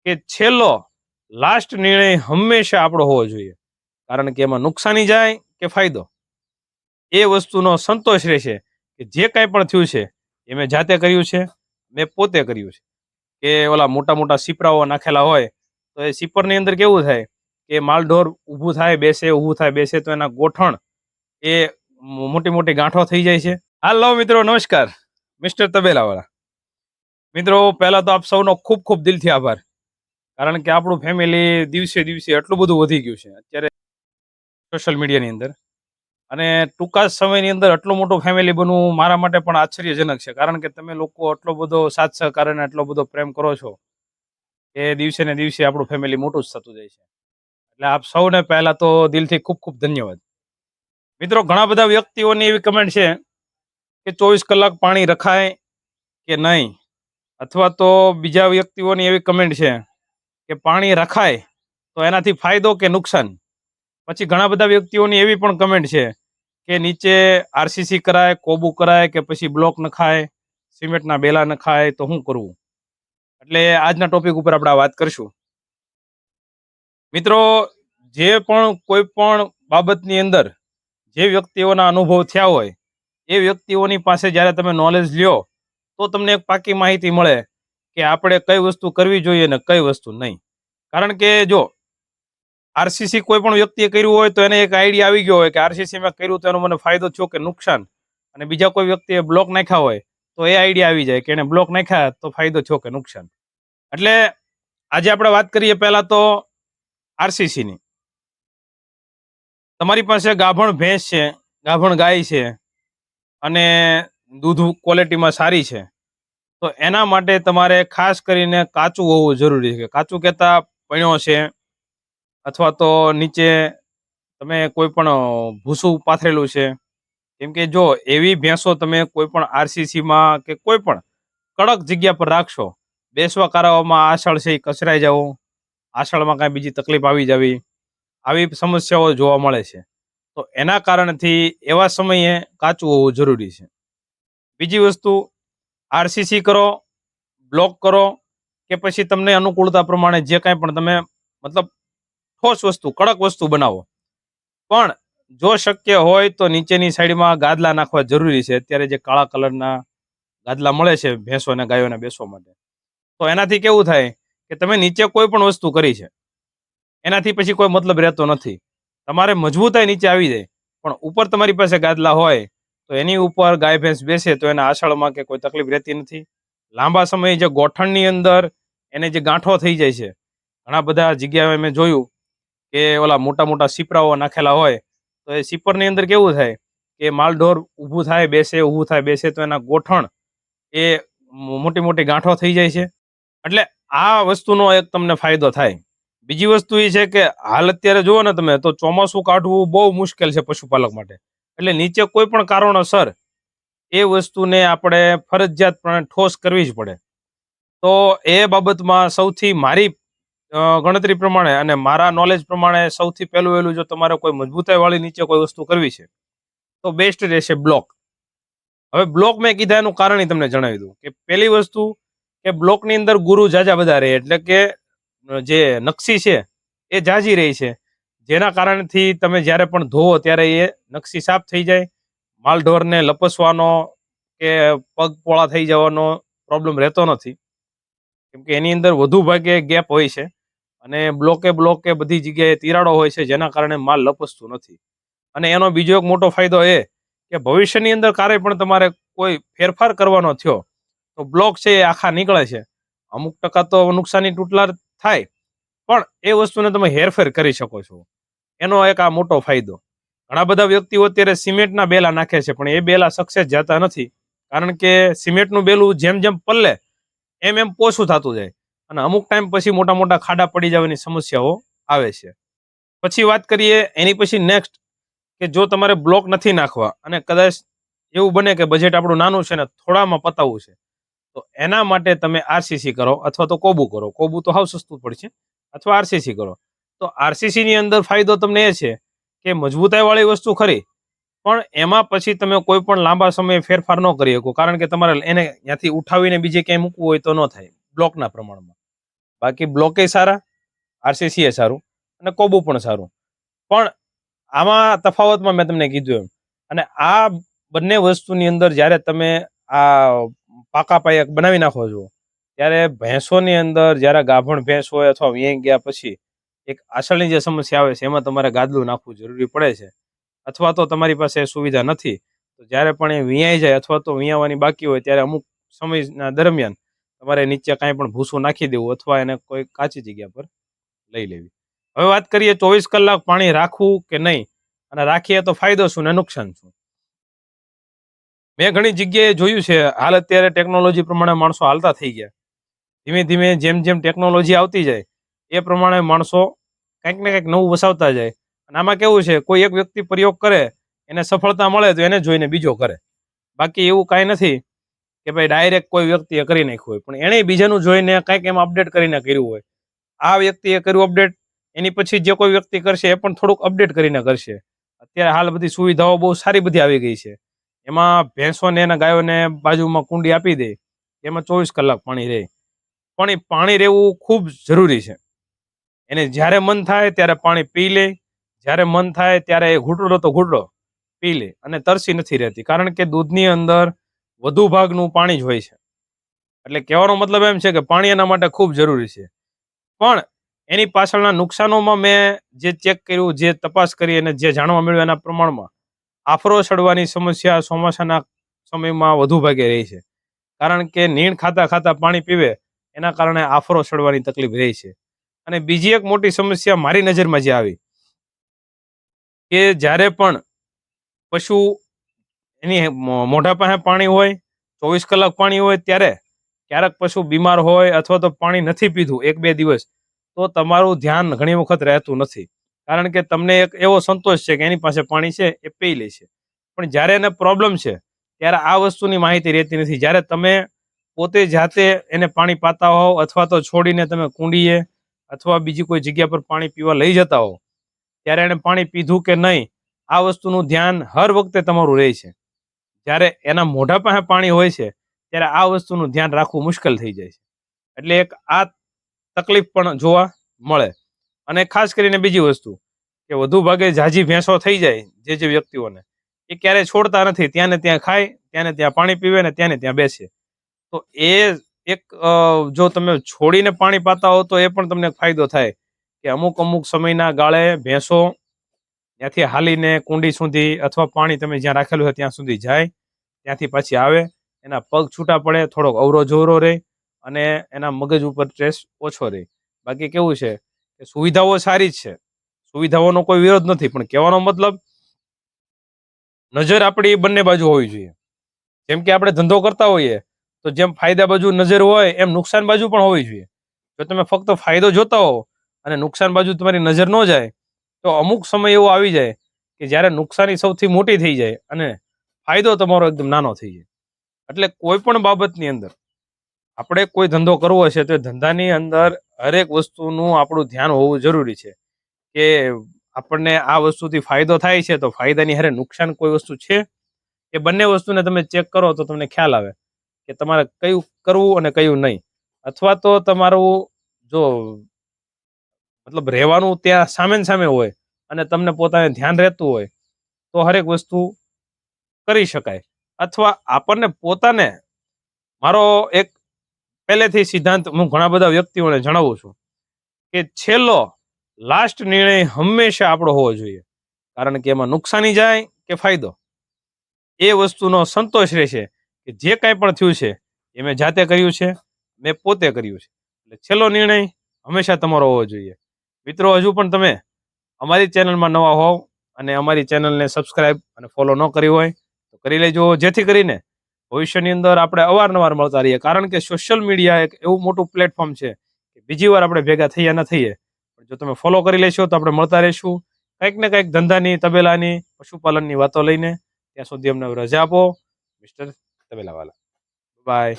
કે છેલ્લો લાસ્ટ નિર્ણય હંમેશા આપણો હોવો જોઈએ, કારણ કે એમાં નુકસાની જાય કે ફાયદો, એ વસ્તુનો સંતોષ રહેશે કે જે કાંઈ પણ થયું છે એ મેં જાતે કર્યું છે, મેં પોતે કર્યું છે. કે ઓલા મોટા મોટા સીપરાઓ નાખેલા હોય તો એ સીપરની અંદર કેવું થાય કે માલઢોર ઊભું થાય બેસે, ઊભું થાય બેસે, તો એના ગોઠણ એ મોટી મોટી ગાંઠો થઈ જાય છે. હાલો મિત્રો, નમસ્કાર. મિસ્ટર તબેલાવાળા મિત્રો, પહેલા તો આપ સૌનો ખૂબ ખૂબ દિલથી આભાર, કારણ કે આપણું ફેમિલી દિવસે દિવસે એટલું બધું વધી ગયું છે અત્યારે સોશિયલ મીડિયાની અંદર, અને ટૂંકા સમયની અંદર આટલું મોટું ફેમિલી બનવું મારા માટે પણ આશ્ચર્યજનક છે, કારણ કે તમે લોકો આટલો બધો સાથ સહકાર અને આટલો બધો પ્રેમ કરો છો એ દિવસે ને દિવસે આપણું ફેમિલી મોટું જ થતું જાય છે. એટલે આપ સૌને પહેલા તો દિલથી ખૂબ ખૂબ ધન્યવાદ. મિત્રો, ઘણા બધા વ્યક્તિઓની એવી કમેન્ટ છે કે 24 કલાક પાણી રખાય કે નહીં, અથવા તો બીજા વ્યક્તિઓની એવી કમેન્ટ છે કે પાણી રખાય તો એનાથી ફાયદો કે નુકસાન. પછી ઘણા બધા વ્યક્તિઓની એવી પણ કમેન્ટ છે કે નીચે આરસીસી કરાય, કોબુ કરાય કે પછી બ્લોક નખાય, સિમેન્ટના બેલા નખાય, તો શું કરવું. એટલે આજના ટોપિક ઉપર આપણે વાત કરશું. મિત્રો, જે પણ કોઈ પણ બાબતની અંદર જે વ્યક્તિઓના અનુભવ થયા હોય એ વ્યક્તિઓની પાસે જ્યારે તમે નોલેજ લ્યો તો તમને એક પાકી માહિતી મળે કે આપણે કઈ વસ્તુ કરવી જોઈએ ને કઈ વસ્તુ નહીં. કારણ કે જો આરસીસી કોઈ પણ વ્યક્તિએ કર્યું હોય તો એને એક આઈડિયા આવી ગયો હોય કે આરસીસીમાં કર્યું તો એનો મને ફાયદો થયો કે નુકસાન, અને બીજા કોઈ વ્યક્તિએ બ્લોક નાખ્યા હોય તો એ આઈડિયા આવી જાય કે એને બ્લોક નાખ્યા તો ફાયદો થયો કે નુકસાન. એટલે આજે આપણે વાત કરીએ પહેલા તો આરસીસીની. તમારી પાસે ગાભણ ભેંસ છે, ગાભણ ગાય છે, અને દૂધ ક્વોલિટીમાં સારી છે, તો એના માટે તમારે ખાસ કરીને કાચું હોવું જરૂરી છે. કાચું કહેતા પણ્યો છે, અથવા તો નીચે તમે કોઈ પણ ભૂસું પાથરેલું છે. કેમ કે જો એવી ભેંસો તમે કોઈ પણ આરસીસીમાં કે કોઈ પણ કડક જગ્યા પર રાખશો, બેસવા કરાવવામાં આષાઢ છે એ કચરાઈ જવું, આષાઢમાં કાંઈ બીજી તકલીફ આવી જવી, આવી સમસ્યાઓ જોવા મળે છે. તો એના કારણથી એવા સમયે કાચું હોવું જરૂરી છે. બીજી વસ્તુ, આરસીસી કરો, બ્લોક કરો કે પછી તમને અનુકૂળતા પ્રમાણે જે કાંઈ પણ તમે મતલબ ઠોસ વસ્તુ, કડક વસ્તુ બનાવો, પણ જો શક્ય હોય તો નીચેની સાઈડમાં ગાદલા નાખવા જરૂરી છે. અત્યારે જે કાળા કલરના ગાદલા મળે છે ભેંસો અને ગાયોને બેસવા માટે, તો એનાથી કેવું થાય કે તમે નીચે કોઈ પણ વસ્તુ કરી છે એનાથી પછી કોઈ મતલબ રહેતો નથી. તમારે મજબૂતાઈ નીચે આવી જાય, પણ ઉપર તમારી પાસે ગાદલા હોય તો એની ઉપર ગાય ભેંસ બેસે તો એના આછળમાં કે કોઈ તકલીફ રહેતી નથી. લાંબા સમયે જે ગોઠણની અંદર એને જે ગાંઠો થઈ જાય છે, ઘણા બધા જગ્યાએ મેં જોયું કે ઓલા મોટા મોટા સીપરાઓ નાખેલા હોય તો એ સીપરની અંદર કેવું થાય કે માલઢોર ઊભું થાય બેસે, ઊભું થાય બેસે, તો એના ગોઠણ એ મોટી મોટી ગાંઠો થઈ જાય છે. એટલે આ વસ્તુનો એક તમને ફાયદો થાય. બીજી વસ્તુ એ છે કે હાલ અત્યારે જુઓ ને તમે, તો ચોમાસું કાઢવું બહુ મુશ્કેલ છે પશુપાલક માટે. એટલે નીચે કોઈ પણ કારણોસર એ વસ્તુને આપણે ફરજિયાતપણે ઠોસ કરવી જ પડે. તો એ બાબતમાં સૌથી મારી ગણતરી પ્રમાણે અને મારા નોલેજ પ્રમાણે સૌથી પહેલું વહેલું જો તમારે કોઈ મજબૂતાઈ વાળી નીચે કોઈ વસ્તુ કરવી છે તો બેસ્ટ રહેશે બ્લોક. હવે બ્લોક મેં કીધા એનું કારણ તમને જણાવી દઉં કે પહેલી વસ્તુ કે બ્લોકની અંદર ગુરુ જાજા બધા રહે, એટલે કે જે નકશી છે એ જાજી રહી છે, જેના કારણથી તમે જ્યારે પણ ધોવો ત્યારે એ નકશી સાફ થઈ જાય. માલઢોરને લપસવાનો કે પગ પોળા થઈ જવાનો પ્રોબ્લેમ રહેતો નથી, કેમ કે એની અંદર વધુ ભાગે ગેપ હોય છે અને બ્લોકે બધી જગ્યાએ તિરાડો હોય છે, જેના કારણે માલ લપસતું નથી. અને એનો બીજો એક મોટો ફાયદો એ કે ભવિષ્યની અંદર ક્યારેય પણ તમારે કોઈ ફેરફાર કરવાનો થયો તો બ્લોક છે એ આખા નીકળે છે. અમુક ટકા તો નુકસાની તૂટલા થાય, પણ એ વસ્તુને તમે હેરફેર કરી શકો છો. એનો એક આ મોટો ફાયદો. ઘણા બધા વ્યક્તિઓ અત્યારે સિમેન્ટના બેલા નાખે છે, પણ એ બેલા સક્સેસ જતા નથી, કારણ કે સિમેન્ટનું બેલું જેમ જેમ પલ્લે એમ એમ પોછું થતું જાય, અને અમુક ટાઈમ પછી મોટા મોટા ખાડા પડી જવાની સમસ્યાઓ આવે છે. પછી વાત કરીએ એની પછી નેક્સ્ટ, કે જો તમારે બ્લોક નથી નાખવા અને કદાચ એવું બને કે બજેટ આપણું નાનું છે ને થોડામાં પતાવવું છે, તો એના માટે તમે આરસીસી કરો અથવા તો કોબુ કરો. કોબુ તો હાવ સસ્તું પડશે, અથવા આરસીસી કરો. તો આરસીસી ની અંદર ફાયદો તમને એ છે કે મજબૂતાઈ વાળી વસ્તુ ખરી, પણ એમાં પછી તમે કોઈ પણ લાંબા સમયે ફેરફાર ન કરી શકો, કારણ કે તમારે એને ત્યાંથી ઉઠાવીને બીજે ક્યાંય મૂકવું હોય તો ન થાય બ્લોકના પ્રમાણમાં. બાકી બ્લોકે સારા, આરસીસી એ સારું અને કોબુ પણ સારું. પણ આમાં તફાવતમાં મેં તમને કીધું એમ, અને આ બંને વસ્તુની અંદર જ્યારે તમે આ પાકા પાયક બનાવી નાખો છો, ત્યારે ભેંસોની અંદર જ્યારે ગાભણ ભેંસ હોય અથવા વ્યાઈ ગયા પછી એક આછળની જે સમસ્યા આવે છે એમાં તમારે ગાદલું નાખવું જરૂરી પડે છે. અથવા તો તમારી પાસે સુવિધા નથી તો જ્યારે પણ એ વિયાઈ જાય અથવા તો વિયાવાની બાકી હોય ત્યારે અમુક સમયના દરમિયાન તમારે નીચે કાંઈ પણ ભૂસું નાખી દેવું અથવા એને કોઈ કાચી જગ્યા પર લઈ લેવી. હવે વાત કરીએ 24 કલાક પાણી રાખવું કે નહીં, અને રાખીએ તો ફાયદો શું ને નુકસાન શું. મેં ઘણી જગ્યાએ જોયું છે, હાલ અત્યારે ટેકનોલોજી પ્રમાણે માણસો હાલતા થઈ ગયા. ધીમે ધીમે જેમ જેમ ટેકનોલોજી આવતી જાય એ પ્રમાણે માણસો કંઈક ને કંઈક નવું વસાવતા જાય. અને આમાં કેવું છે, કોઈ એક વ્યક્તિ પ્રયોગ કરે, એને સફળતા મળે તો એને જોઈને બીજો કરે. બાકી એવું કાંઈ નથી કે ભાઈ ડાયરેક્ટ કોઈ વ્યક્તિએ કરી નાખ્યું હોય, પણ એણે બીજાનું જોઈને કંઈક એમાં અપડેટ કરીને કર્યું હોય. આ વ્યક્તિએ કર્યું અપડેટ, એની પછી જે કોઈ વ્યક્તિ કરશે એ પણ થોડુંક અપડેટ કરીને કરશે. અત્યારે હાલ બધી સુવિધાઓ બહુ સારી બધી આવી ગઈ છે. એમાં ભેંસોને અને ગાયોને બાજુમાં કુંડી આપી દે, એમાં 24 કલાક પાણી રહે. પણ એ પાણી રહેવું ખૂબ જરૂરી છે. એને જ્યારે મન થાય ત્યારે પાણી પી લે, જ્યારે મન થાય ત્યારે એ ઘૂંટડો તો ઘૂંટડો પી લે, અને તરસી નથી રહેતી. કારણ કે દૂધની અંદર વધુ ભાગનું પાણી જ હોય છે. એટલે કહેવાનો મતલબ એમ છે કે પાણી એના માટે ખૂબ જરૂરી છે. પણ એની પાછળના નુકસાનોમાં મેં જે ચેક કર્યું, જે તપાસ કરી અને જે જાણવા મળ્યું એના પ્રમાણમાં આફરો ચડવાની સમસ્યા ચોમાસાના સમયમાં વધુ ભાગે રહી છે. કારણ કે નીણ ખાતા ખાતા પાણી પીવે એના કારણે આફરો ચડવાની તકલીફ રહી છે. અને બીજી એક મોટી સમસ્યા મારી નજરમાં જે આવી કે જ્યારે પણ પશુ એની મોઢા પાસે પાણી હોય, 24 કલાક પાણી હોય, ત્યારે ક્યારેક પશુ બીમાર હોય અથવા તો પાણી નથી પીધું 1-2 દિવસ, તો તમારું ધ્યાન ઘણી વખત રહેતું નથી. કારણ કે તમને એક એવો સંતોષ છે કે એની પાસે પાણી છે, એ પી લે છે. પણ જ્યારે એને પ્રોબ્લેમ છે ત્યારે આ વસ્તુની માહિતી રહેતી નથી. જ્યારે તમે પોતે જાતે એને પાણી પાતા હોવ અથવા તો છોડીને તમે કુંડીએ અથવા બીજી કોઈ જગ્યા પર પાણી પીવા લઈ જતા હો, ત્યારે એને પાણી પીધું કે નહીં, આ વસ્તુનું ધ્યાન હર વખતે તમારું રહે છે. જ્યારે એના મોઢા પાસે પાણી હોય છે ત્યારે આ વસ્તુનું ધ્યાન રાખવું મુશ્કેલ થઈ જાય છે. એટલે એક આ તકલીફ પણ જોવા મળે. અને ખાસ કરીને બીજી વસ્તુ કે વધુ ભાગે ઝાઝી ભેંસો થઈ જાય જે વ્યક્તિઓને, એ ક્યારેય છોડતા નથી. ત્યાં ને ત્યાં ખાય, ત્યાં ને ત્યાં પાણી પીવે ને ત્યાં ને ત્યાં બેસે. તો એ એક જો તમે છોડીને પાણી પાતા હો તો એ પણ તમને ફાયદો થાય કે અમુક અમુક સમયના ગાળે ભેંસો ત્યાંથી હાલીને કુંડી સુધી અથવા પાણી તમે જ્યાં રાખેલું હોય ત્યાં સુધી જાય, ત્યાંથી પાછી આવે, એના પગ છૂટા પડે, થોડોક અવરો જવરો રહે અને એના મગજ ઉપર સ્ટ્રેસ ઓછો રહે. બાકી કેવું છે કે સુવિધાઓ સારી જ છે, સુવિધાઓનો કોઈ વિરોધ નથી, પણ કહેવાનો મતલબ નજર આપણી બંને બાજુ હોવી જોઈએ. જેમ કે આપણે ધંધો કરતા હોઈએ તો જેમ ફાયદા બાજુ નજર હોય એમ નુકસાન બાજુ પણ હોવી જોઈએ. જો તમે ફક્ત ફાયદો જોતા હો અને નુકસાન બાજુ તમારી નજર ન જાય તો અમુક સમય એવો આવી જાય કે જ્યારે નુકસાની સૌથી મોટી થઈ જાય અને ફાયદો તમારો એકદમ નાનો થઈ જાય. એટલે કોઈ પણ બાબતની અંદર આપણે કોઈ ધંધો કરવો હશે તો ધંધાની અંદર હરેક વસ્તુનું આપણું ધ્યાન હોવું જરૂરી છે કે આપણને આ વસ્તુથી ફાયદો થાય છે તો ફાયદાની હારે નુકસાન કોઈ વસ્તુ છે. એ બંને વસ્તુને તમે ચેક કરો તો તમને ખ્યાલ આવે કે તમારે કયું કરવું અને કયું નહીં. અથવા તો તમારું જો મતલબ રહેવાનું ત્યાં સામે સામે હોય અને તમને પોતાને ધ્યાન રહેતું હોય તો હરેક વસ્તુ કરી શકાય. અથવા આપણને પોતાને, મારો એક પહેલેથી સિદ્ધાંત હું ઘણા બધા વ્યક્તિઓને જણાવું છું કે છેલ્લો લાસ્ટ નિર્ણય હંમેશા આપણો હોવો જોઈએ. કારણ કે એમાં નુકસાની જાય કે ફાયદો, એ વસ્તુનો સંતોષ રહેશે કે જે કાંઈ પણ થયું છે એ મેં જાતે કર્યું છે, મેં પોતે કર્યું છે. એટલે છેલ્લો નિર્ણય હંમેશા તમારો હોવો જોઈએ. મિત્રો, હજુ પણ તમે અમારી ચેનલમાં નવા હોવ અને અમારી ચેનલને સબસ્ક્રાઇબ અને ફોલો ન કરી હોય તો કરી લેજો, જેથી કરીને ભવિષ્યની અંદર આપણે અવારનવાર મળતા રહીએ. કારણ કે સોશિયલ મીડિયા એક એવું મોટું પ્લેટફોર્મ છે કે બીજી વાર આપણે ભેગા થઈએ ન થઈએ, પણ જો તમે ફોલો કરી લેશો તો આપણે મળતા રહીશું કંઈક ને કંઈક ધંધાની, તબેલાની, પશુપાલનની વાતો લઈને. ત્યાં સુધી અમને રજા આપો મિસ્ટર તબેલાવાલા. બાય.